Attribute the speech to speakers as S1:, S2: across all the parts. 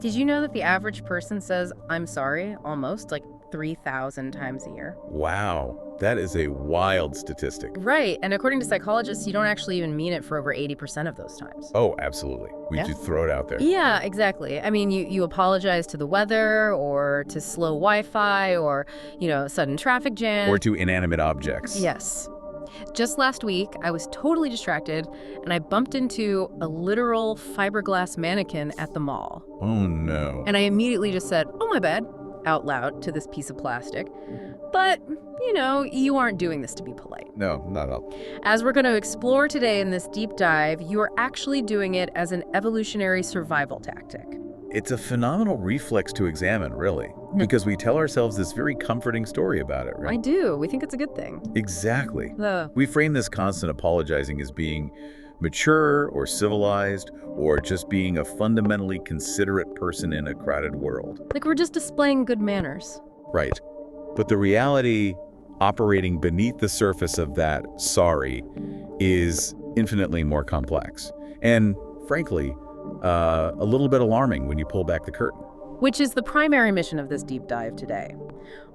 S1: Did you know that the average person says, I'm sorry, almost like 3,000 times a year?
S2: Wow, that is a wild statistic.
S1: Right. And according to psychologists, you don't actually even mean it for over 80% of those times.
S2: Oh, absolutely. We
S1: Yeah.
S2: just throw it out there.
S1: Yeah, exactly. I mean, you apologize to the weather or to slow Wi-Fi or, sudden traffic jam.
S2: Or to inanimate objects.
S1: Yes. Just last week, I was totally distracted and I bumped into a literal fiberglass mannequin at the mall.
S2: Oh, no.
S1: And I immediately just said, oh, my bad, out loud to this piece of plastic. But, you aren't doing this to be polite.
S2: No, not at all.
S1: As we're going to explore today in this deep dive, you are actually doing it as an evolutionary survival tactic.
S2: It's a phenomenal reflex to examine, really, because we tell ourselves this very comforting story about it, right?
S1: I do. We think it's a good thing.
S2: Exactly.
S1: The
S2: We frame this constant apologizing as being mature or civilized or just being a fundamentally considerate person in a crowded world.
S1: Like we're just displaying good manners.
S2: Right. But the reality operating beneath the surface of that sorry is infinitely more complex. And frankly, a little bit alarming when you pull back the curtain.
S1: Which is the primary mission of this deep dive today.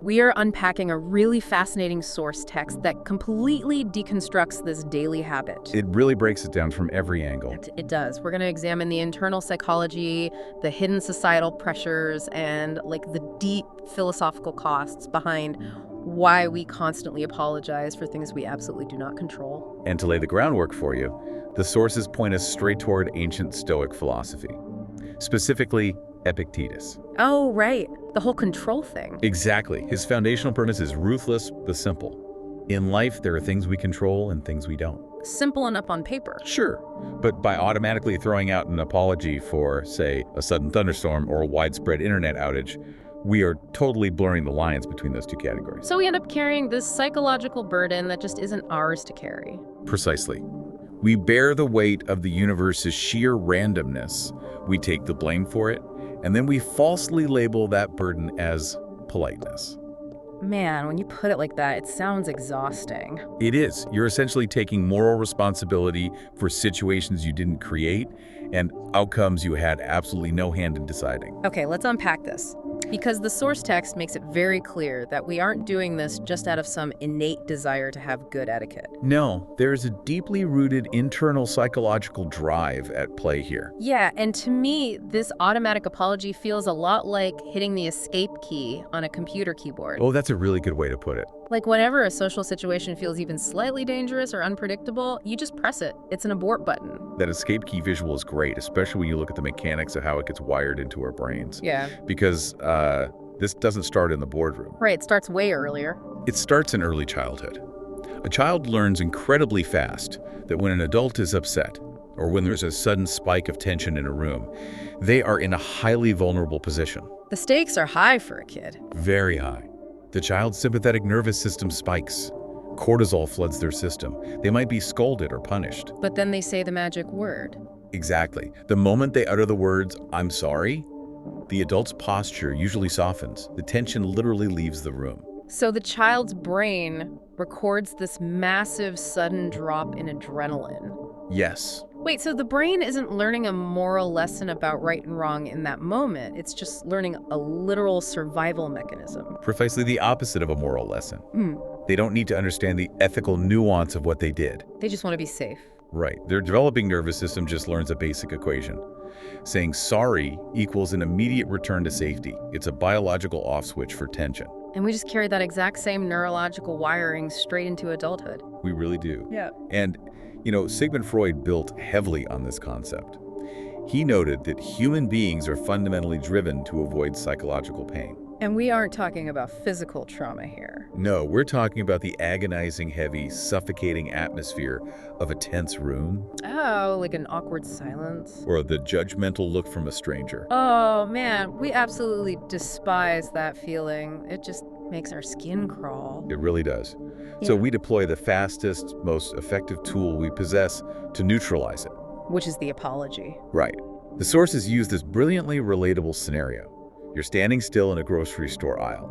S1: We are unpacking a really fascinating source text that completely deconstructs this daily habit.
S2: It really breaks it down from every angle.
S1: It does. We're going to examine the internal psychology, the hidden societal pressures, and the deep philosophical costs behind why we constantly apologize for things we absolutely do not control.
S2: And to lay the groundwork for you, the sources point us straight toward ancient Stoic philosophy, specifically Epictetus.
S1: Oh, right. The whole control thing.
S2: Exactly. His foundational premise is ruthless but simple. In life, there are things we control and things we don't.
S1: Simple enough on paper.
S2: Sure, but by automatically throwing out an apology for, say, a sudden thunderstorm or a widespread internet outage, we are totally blurring the lines between those two categories.
S1: So we end up carrying this psychological burden that just isn't ours to carry.
S2: Precisely. We bear the weight of the universe's sheer randomness. We take the blame for it, and then we falsely label that burden as politeness.
S1: Man, when you put it like that, it sounds exhausting.
S2: It is. You're essentially taking moral responsibility for situations you didn't create and outcomes you had absolutely no hand in deciding.
S1: Okay, let's unpack this. Because the source text makes it very clear that we aren't doing this just out of some innate desire to have good etiquette.
S2: No, there is a deeply rooted internal psychological drive at play here.
S1: Yeah, and to me, this automatic apology feels a lot like hitting the escape key on a computer keyboard.
S2: Oh, that's a really good way to put it.
S1: Like whenever a social situation feels even slightly dangerous or unpredictable, you just press it. It's an abort button.
S2: That escape key visual is great, especially when you look at the mechanics of how it gets wired into our brains.
S1: Yeah.
S2: Because this doesn't start in the boardroom.
S1: Right, it starts way earlier.
S2: It starts in early childhood. A child learns incredibly fast that when an adult is upset, or when there's a sudden spike of tension in a room, they are in a highly vulnerable position.
S1: The stakes are high for a kid.
S2: Very high. The child's sympathetic nervous system spikes. Cortisol floods their system. They might be scolded or punished.
S1: But then they say the magic word.
S2: Exactly. The moment they utter the words, "I'm sorry," the adult's posture usually softens. The tension literally leaves the room.
S1: So the child's brain records this massive sudden drop in adrenaline.
S2: Yes.
S1: Wait, so the brain isn't learning a moral lesson about right and wrong in that moment. It's just learning a literal survival mechanism.
S2: Precisely the opposite of a moral lesson.
S1: Mm.
S2: They don't need to understand the ethical nuance of what they did.
S1: They just want to be safe.
S2: Right. Their developing nervous system just learns a basic equation. Saying sorry equals an immediate return to safety. It's a biological off switch for tension.
S1: And we just carry that exact same neurological wiring straight into adulthood.
S2: We really do.
S1: Yeah.
S2: And, Sigmund Freud built heavily on this concept. He noted that human beings are fundamentally driven to avoid psychological pain.
S1: And we aren't talking about physical trauma here.
S2: No, we're talking about the agonizing, heavy, suffocating atmosphere of a tense room.
S1: Oh, like an awkward silence.
S2: Or the judgmental look from a stranger.
S1: Oh, man, we absolutely despise that feeling. It just makes our skin crawl.
S2: It really does. So
S1: Yeah.
S2: we deploy the fastest, most effective tool we possess to neutralize it.
S1: Which is the apology.
S2: Right. The sources use this brilliantly relatable scenario. You're standing still in a grocery store aisle,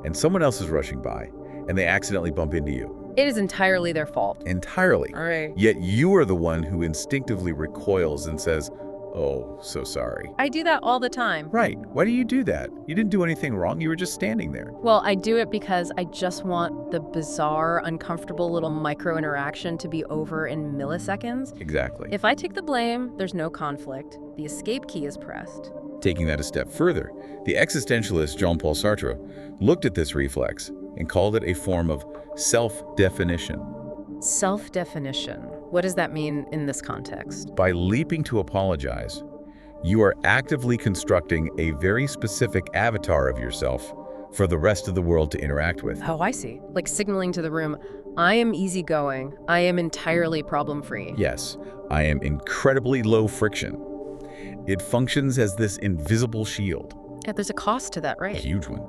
S2: and someone else is rushing by, and they accidentally bump into you.
S1: It is entirely their fault.
S2: Entirely.
S1: All right.
S2: Yet you are the one who instinctively recoils and says, Oh, so sorry.
S1: I do that all the time.
S2: Right. Why do you do that? You didn't do anything wrong. You were just standing there.
S1: Well, I do it because I just want the bizarre, uncomfortable little micro interaction to be over in milliseconds.
S2: Exactly.
S1: If I take the blame, there's no conflict. The escape key is pressed.
S2: Taking that a step further, the existentialist Jean-Paul Sartre looked at this reflex and called it a form of self-definition.
S1: Self-definition. What does that mean in this context?
S2: By leaping to apologize, you are actively constructing a very specific avatar of yourself for the rest of the world to interact with.
S1: Oh, I see. Like signaling to the room, I am easygoing. I am entirely problem-free.
S2: Yes, I am incredibly low friction. It functions as this invisible shield.
S1: Yeah, there's a cost to that,
S2: A
S1: right?
S2: huge one.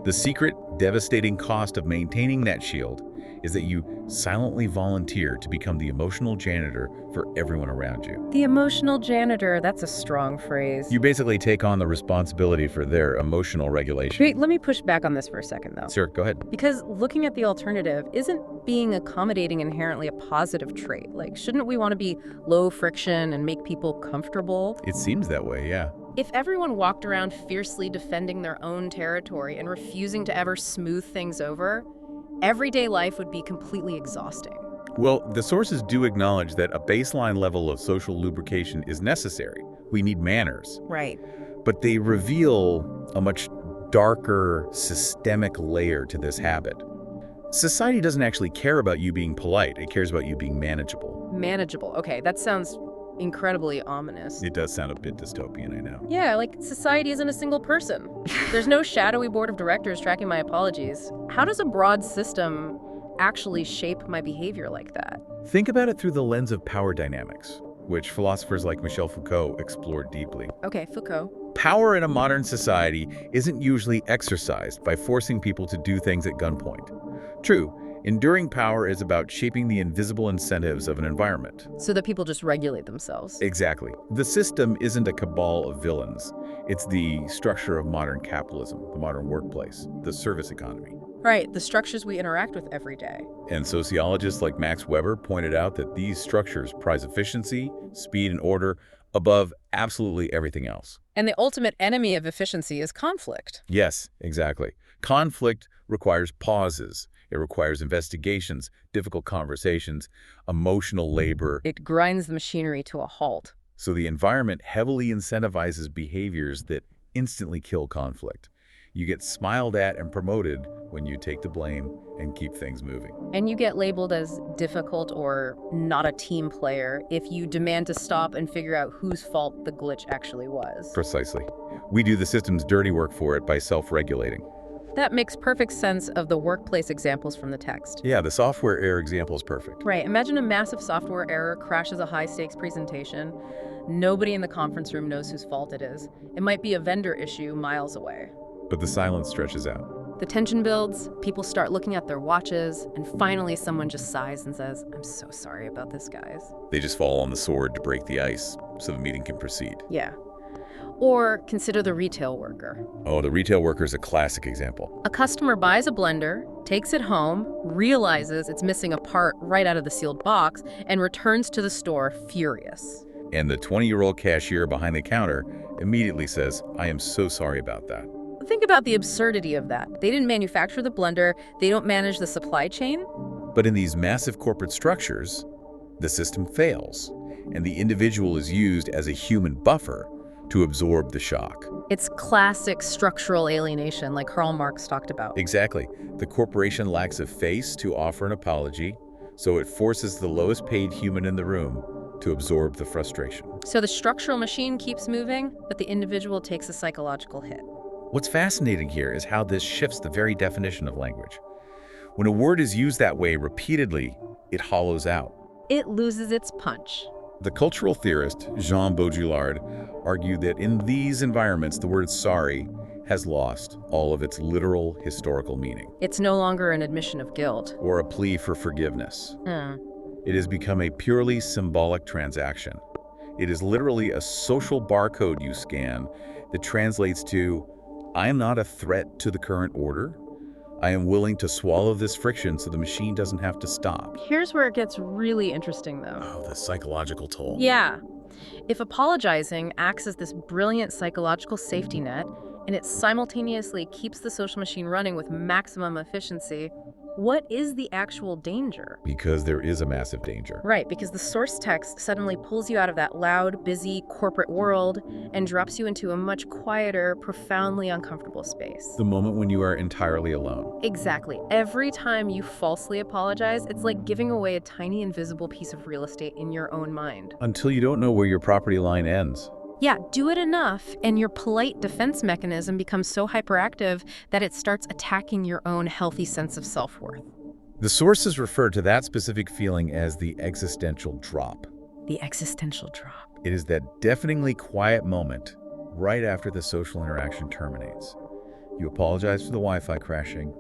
S2: The secret, devastating cost of maintaining that shield is that you silently volunteer to become the emotional janitor for everyone around you.
S1: The emotional janitor, that's a strong phrase.
S2: You basically take on the responsibility for their emotional regulation.
S1: Wait, let me push back on this for a second, though.
S2: Sir, go ahead.
S1: Because looking at the alternative, isn't being accommodating inherently a positive trait? Like, shouldn't we want to be low friction and make people comfortable?
S2: It seems that way, yeah.
S1: If everyone walked around fiercely defending their own territory and refusing to ever smooth things over, everyday life would be completely exhausting.
S2: Well, the sources do acknowledge that a baseline level of social lubrication is necessary. We need manners.
S1: Right.
S2: But they reveal a much darker, systemic layer to this habit. Society doesn't actually care about you being polite. It cares about you being manageable.
S1: Manageable. Okay, that sounds incredibly ominous.
S2: It does sound a bit dystopian, I know.
S1: Yeah, like society isn't a single person. There's no shadowy board of directors tracking my apologies. How does a broad system actually shape my behavior like that?
S2: Think about it through the lens of power dynamics, which philosophers like Michel Foucault explored deeply.
S1: Okay, Foucault.
S2: Power in a modern society isn't usually exercised by forcing people to do things at gunpoint. True, enduring power is about shaping the invisible incentives of an environment.
S1: So that people just regulate themselves.
S2: Exactly. The system isn't a cabal of villains. It's the structure of modern capitalism, the modern workplace, the service economy.
S1: Right, the structures we interact with every day.
S2: And sociologists like Max Weber pointed out that these structures prize efficiency, speed, and order above absolutely everything else.
S1: And the ultimate enemy of efficiency is conflict.
S2: Yes, exactly. Conflict requires pauses. It requires investigations, difficult conversations, emotional labor.
S1: It grinds the machinery to a halt.
S2: So the environment heavily incentivizes behaviors that instantly kill conflict. You get smiled at and promoted when you take the blame and keep things moving.
S1: And you get labeled as difficult or not a team player if you demand to stop and figure out whose fault the glitch actually was.
S2: Precisely. We do the system's dirty work for it by self-regulating.
S1: That makes perfect sense of the workplace examples from the text.
S2: Yeah, the software error example is perfect.
S1: Right, imagine a massive software error crashes a high-stakes presentation. Nobody in the conference room knows whose fault it is. It might be a vendor issue miles away.
S2: But the silence stretches out.
S1: The tension builds, people start looking at their watches, and finally someone just sighs and says, "I'm so sorry about this, guys."
S2: They just fall on the sword to break the ice so the meeting can proceed.
S1: Yeah. Or consider the retail worker.
S2: Oh, the retail worker is a classic example.
S1: A customer buys a blender, takes it home, realizes it's missing a part right out of the sealed box, and returns to the store furious.
S2: And the 20-year-old cashier behind the counter immediately says, "I am so sorry about that."
S1: Think about the absurdity of that. They didn't manufacture the blender, they don't manage the supply chain.
S2: But in these massive corporate structures, the system fails, and the individual is used as a human buffer to absorb the shock.
S1: It's classic structural alienation, like Karl Marx talked about.
S2: Exactly. The corporation lacks a face to offer an apology, so it forces the lowest paid human in the room to absorb the frustration.
S1: So the structural machine keeps moving, but the individual takes a psychological hit.
S2: What's fascinating here is how this shifts the very definition of language. When a word is used that way repeatedly, it hollows out.
S1: It loses its punch.
S2: The cultural theorist Jean Baudrillard argued that in these environments, the word sorry has lost all of its literal historical meaning,
S1: It's no longer an admission of guilt.
S2: or a plea for forgiveness.
S1: Hmm.
S2: It has become a purely symbolic transaction. It is literally a social barcode you scan that translates to, "I am not a threat to the current order. I am willing to swallow this friction so the machine doesn't have to stop."
S1: Here's where it gets really interesting, though.
S2: Oh, the psychological toll.
S1: Yeah. If apologizing acts as this brilliant psychological safety net, and it simultaneously keeps the social machine running with maximum efficiency, what is the actual danger?
S2: Because there is a massive danger.
S1: Right, because the source text suddenly pulls you out of that loud, busy corporate world and drops you into a much quieter, profoundly uncomfortable space.
S2: The moment when you are entirely alone.
S1: Exactly. Every time you falsely apologize, it's like giving away a tiny invisible piece of real estate in your own mind.
S2: Until you don't know where your property line ends.
S1: Yeah, do it enough, and your polite defense mechanism becomes so hyperactive that it starts attacking your own healthy sense of self-worth.
S2: The sources refer to that specific feeling as the existential drop.
S1: The existential drop.
S2: It is that deafeningly quiet moment right after the social interaction terminates. You apologize for the Wi-Fi crashing.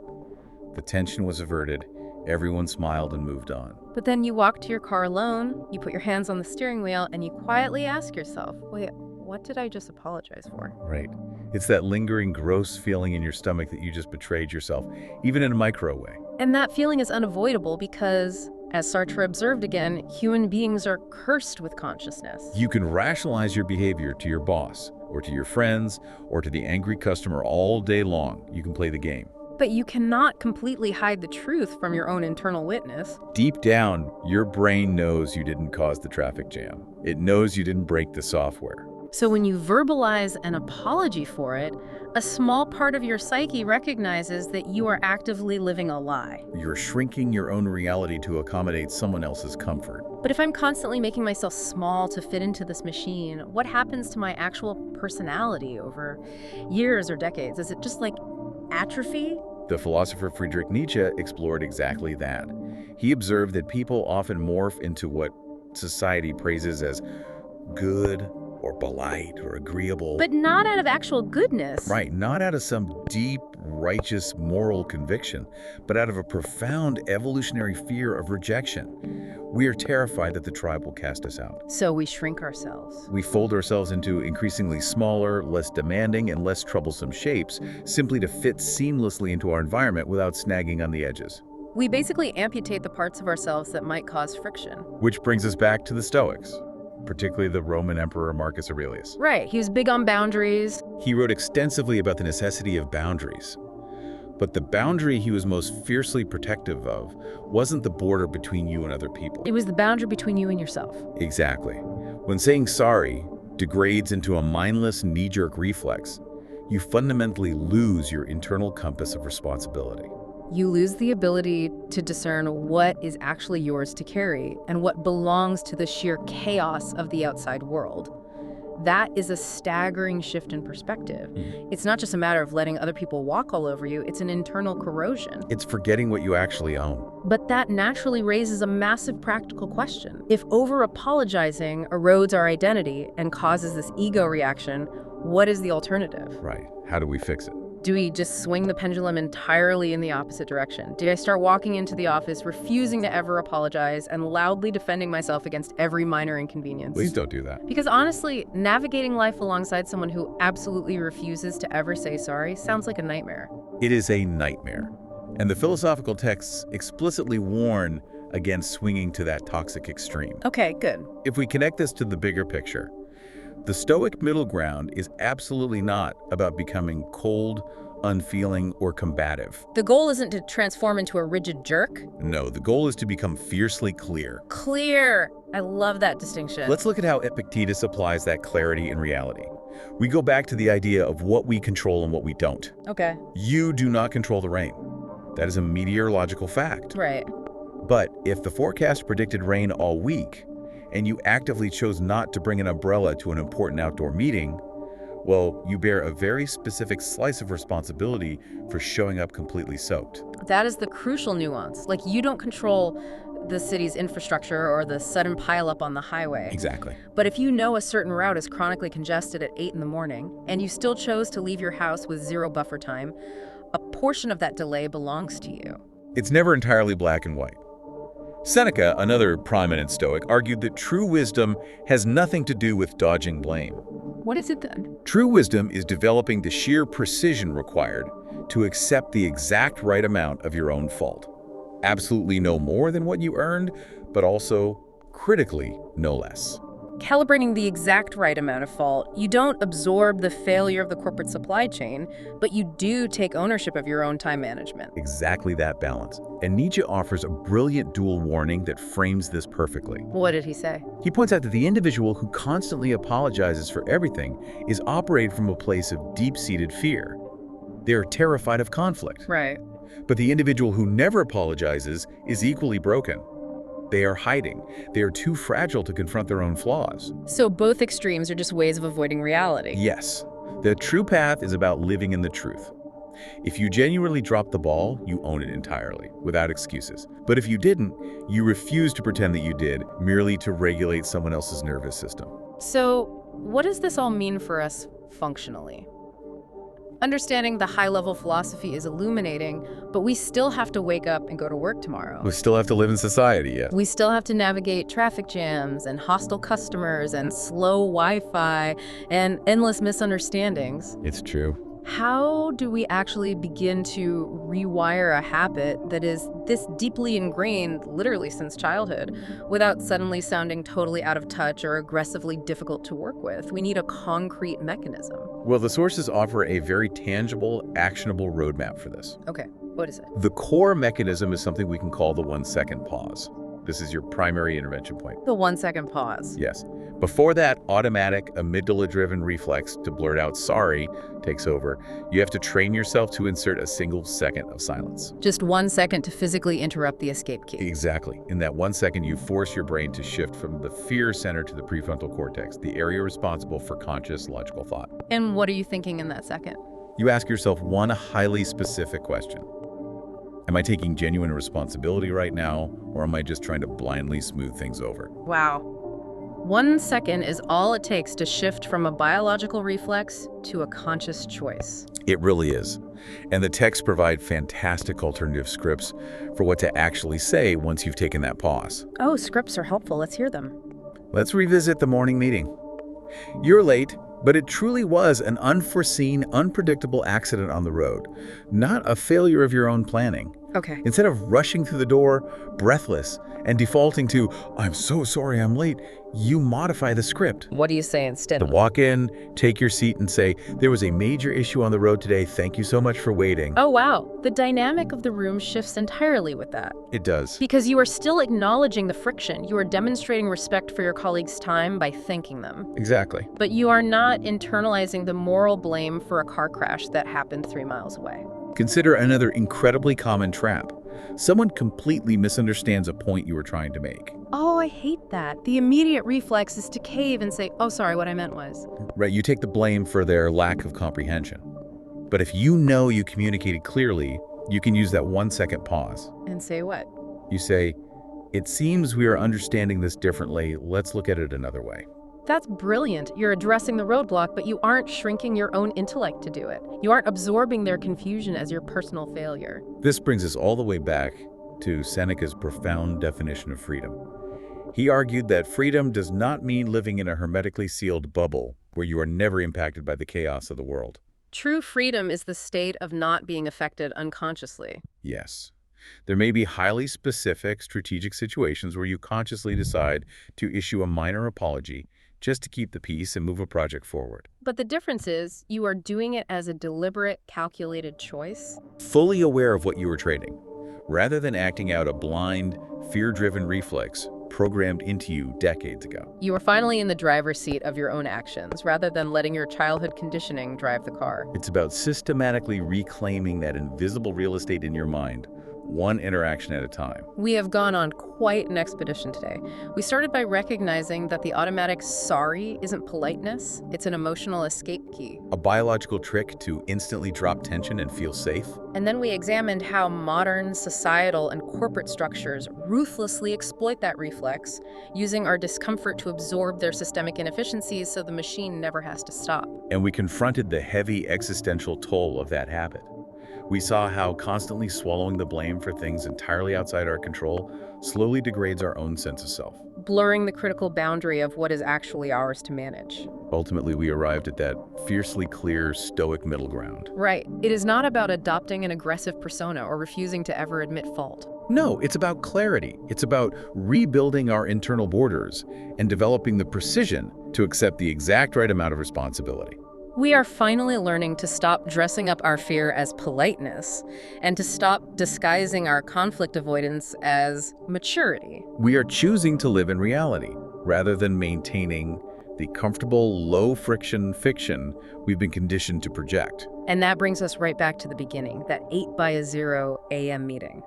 S2: The tension was averted. Everyone smiled and moved on.
S1: But then you walk to your car alone, you put your hands on the steering wheel, and you quietly ask yourself, wait, what did I just apologize for?
S2: Right. It's that lingering, gross feeling in your stomach that you just betrayed yourself, even in a micro way.
S1: And that feeling is unavoidable because, as Sartre observed again, human beings are cursed with consciousness.
S2: You can rationalize your behavior to your boss, or to your friends, or to the angry customer all day long. You can play the game.
S1: But you cannot completely hide the truth from your own internal witness.
S2: Deep down, your brain knows you didn't cause the traffic jam. It knows you didn't break the software.
S1: So when you verbalize an apology for it, a small part of your psyche recognizes that you are actively living a lie.
S2: You're shrinking your own reality to accommodate someone else's comfort.
S1: But if I'm constantly making myself small to fit into this machine, what happens to my actual personality over years or decades? Is it just like atrophy?
S2: The philosopher Friedrich Nietzsche explored exactly that. He observed that people often morph into what society praises as good or polite or agreeable.
S1: But not out of actual goodness.
S2: Right, not out of some deep, righteous, moral conviction, but out of a profound evolutionary fear of rejection. We are terrified that the tribe will cast us out.
S1: So we shrink ourselves.
S2: We fold ourselves into increasingly smaller, less demanding, and less troublesome shapes, simply to fit seamlessly into our environment without snagging on the edges.
S1: We basically amputate the parts of ourselves that might cause friction.
S2: Which brings us back to the Stoics, particularly the Roman Emperor Marcus Aurelius.
S1: Right, he was big on boundaries.
S2: He wrote extensively about the necessity of boundaries. But the boundary he was most fiercely protective of wasn't the border between you and other people.
S1: It was the boundary between you and yourself.
S2: Exactly. When saying sorry degrades into a mindless knee-jerk reflex, you fundamentally lose your internal compass of responsibility.
S1: You lose the ability to discern what is actually yours to carry and what belongs to the sheer chaos of the outside world. That is a staggering shift in perspective. It's not just a matter of letting other people walk all over you, it's an internal corrosion.
S2: It's forgetting what you actually own.
S1: But that naturally raises a massive practical question. If over-apologizing erodes our identity and causes this ego reaction, what is the alternative?
S2: Right. How do we fix it?
S1: Do we just swing the pendulum entirely in the opposite direction? Do I start walking into the office, refusing to ever apologize, and loudly defending myself against every minor inconvenience?
S2: Please don't do that.
S1: Because honestly, navigating life alongside someone who absolutely refuses to ever say sorry sounds like a nightmare.
S2: It is a nightmare. And the philosophical texts explicitly warn against swinging to that toxic extreme.
S1: Okay, good.
S2: If we connect this to the bigger picture, the Stoic middle ground is absolutely not about becoming cold, unfeeling, or combative.
S1: The goal isn't to transform into a rigid jerk.
S2: No, the goal is to become fiercely clear.
S1: Clear! I love that distinction.
S2: Let's look at how Epictetus applies that clarity in reality. We go back to the idea of what we control and what we don't.
S1: Okay.
S2: You do not control the rain. That is a meteorological fact.
S1: Right.
S2: But if the forecast predicted rain all week, and you actively chose not to bring an umbrella to an important outdoor meeting, well, you bear a very specific slice of responsibility for showing up completely soaked.
S1: That is the crucial nuance. Like, you don't control the city's infrastructure or the sudden pileup on the highway.
S2: Exactly.
S1: But if you know a certain route is chronically congested at 8 in the morning, and you still chose to leave your house with 0 buffer time, a portion of that delay belongs to you.
S2: It's never entirely black and white. Seneca, another prominent Stoic, argued that true wisdom has nothing to do with dodging blame.
S1: What is it then?
S2: True wisdom is developing the sheer precision required to accept the exact right amount of your own fault. Absolutely no more than what you earned, but also critically no less.
S1: calibrating the exact right amount of fault. You don't absorb the failure of the corporate supply chain, but you do take ownership of your own time management.
S2: Exactly that balance. And Nietzsche offers a brilliant dual warning that frames this perfectly.
S1: What did he say?
S2: He points out that the individual who constantly apologizes for everything is operating from a place of deep-seated fear. They're terrified of conflict.
S1: Right.
S2: But the individual who never apologizes is equally broken. They are hiding. They are too fragile to confront their own flaws.
S1: So both extremes are just ways of avoiding reality.
S2: Yes, the true path is about living in the truth. If you genuinely drop the ball, you own it entirely, without excuses. But if you didn't, you refuse to pretend that you did, merely to regulate someone else's nervous system.
S1: So what does this all mean for us functionally? Understanding the high-level philosophy is illuminating, but we still have to wake up and go to work tomorrow.
S2: We still have to live in society, yes.
S1: We still have to navigate traffic jams and hostile customers and slow Wi-Fi and endless misunderstandings.
S2: It's true.
S1: How do we actually begin to rewire a habit that is this deeply ingrained, literally since childhood, without suddenly sounding totally out of touch or aggressively difficult to work with? We need a concrete mechanism.
S2: Well, the sources offer a very tangible, actionable roadmap for this.
S1: Okay, what is it?
S2: The core mechanism is something we can call the 1-second pause. This is your primary intervention point.
S1: The 1-second pause.
S2: Yes. Before that automatic amygdala-driven reflex to blurt out sorry takes over, you have to train yourself to insert a single second of silence.
S1: Just 1 second to physically interrupt the escape key.
S2: Exactly. In that 1 second, you force your brain to shift from the fear center to the prefrontal cortex, the area responsible for conscious logical thought.
S1: And what are you thinking in that second?
S2: You ask yourself one highly specific question. Am I taking genuine responsibility right now, or am I just trying to blindly smooth things over?
S1: Wow. 1 second is all it takes to shift from a biological reflex to a conscious choice.
S2: It really is. And the texts provide fantastic alternative scripts for what to actually say once you've taken that pause.
S1: Oh, scripts are helpful. Let's hear them.
S2: Let's revisit the morning meeting. You're late, but it truly was an unforeseen, unpredictable accident on the road, not a failure of your own planning.
S1: Okay.
S2: Instead of rushing through the door, breathless, and defaulting to, "I'm so sorry I'm late," you modify the script.
S1: What do you say instead?
S2: To walk in, take your seat, and say, "There was a major issue on the road today. Thank you so much for waiting."
S1: Oh, wow. The dynamic of the room shifts entirely with that.
S2: It does.
S1: Because you are still acknowledging the friction. You are demonstrating respect for your colleagues' time by thanking them.
S2: Exactly.
S1: But you are not internalizing the moral blame for a car crash that happened 3 miles away.
S2: Consider another incredibly common trap. Someone completely misunderstands a point you were trying to make.
S1: Oh, I hate that. The immediate reflex is to cave and say, oh, sorry, what I meant was.
S2: Right, you take the blame for their lack of comprehension. But if you know you communicated clearly, you can use that 1 second pause.
S1: And say what?
S2: You say, "It seems we are understanding this differently. Let's look at it another way."
S1: That's brilliant. You're addressing the roadblock, but you aren't shrinking your own intellect to do it. You aren't absorbing their confusion as your personal failure.
S2: This brings us all the way back to Seneca's profound definition of freedom. He argued that freedom does not mean living in a hermetically sealed bubble where you are never impacted by the chaos of the world.
S1: True freedom is the state of not being affected unconsciously.
S2: Yes. There may be highly specific strategic situations where you consciously decide to issue a minor apology just to keep the peace and move a project forward.
S1: But the difference is you are doing it as a deliberate, calculated choice.
S2: Fully aware of what you were trading, rather than acting out a blind, fear-driven reflex programmed into you decades ago.
S1: You are finally in the driver's seat of your own actions, rather than letting your childhood conditioning drive the car.
S2: It's about systematically reclaiming that invisible real estate in your mind, one interaction at a time.
S1: We have gone on quite an expedition today. We started by recognizing that the automatic sorry isn't politeness, it's an emotional escape key.
S2: A biological trick to instantly drop tension and feel safe.
S1: And then we examined how modern societal and corporate structures ruthlessly exploit that reflex, using our discomfort to absorb their systemic inefficiencies so the machine never has to stop.
S2: And we confronted the heavy existential toll of that habit. We saw how constantly swallowing the blame for things entirely outside our control slowly degrades our own sense of self.
S1: blurring the critical boundary of what is actually ours to manage.
S2: Ultimately, we arrived at that fiercely clear Stoic middle ground.
S1: Right. It is not about adopting an aggressive persona or refusing to ever admit fault.
S2: No, it's about clarity. It's about rebuilding our internal borders and developing the precision to accept the exact right amount of responsibility.
S1: We are finally learning to stop dressing up our fear as politeness and to stop disguising our conflict avoidance as maturity.
S2: We are choosing to live in reality rather than maintaining the comfortable, low-friction fiction we've been conditioned to project.
S1: And that brings us right back to the beginning, that 8 by 0 a.m. meeting.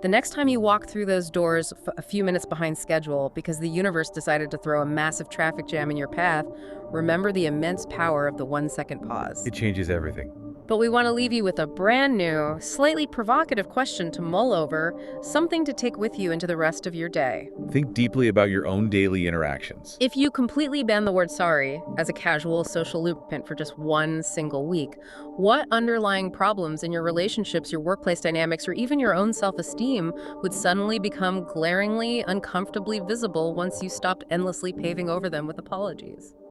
S1: The next time you walk through those doors a few minutes behind schedule because the universe decided to throw a massive traffic jam in your path, remember the immense power of the 1-second pause.
S2: It changes everything.
S1: But we want to leave you with a brand new, slightly provocative question to mull over, something to take with you into the rest of your day.
S2: Think deeply about your own daily interactions.
S1: If you completely ban the word sorry as a casual social lubricant for just one single week, what underlying problems in your relationships, your workplace dynamics, or even your own self-esteem would suddenly become glaringly, uncomfortably visible once you stopped endlessly paving over them with apologies?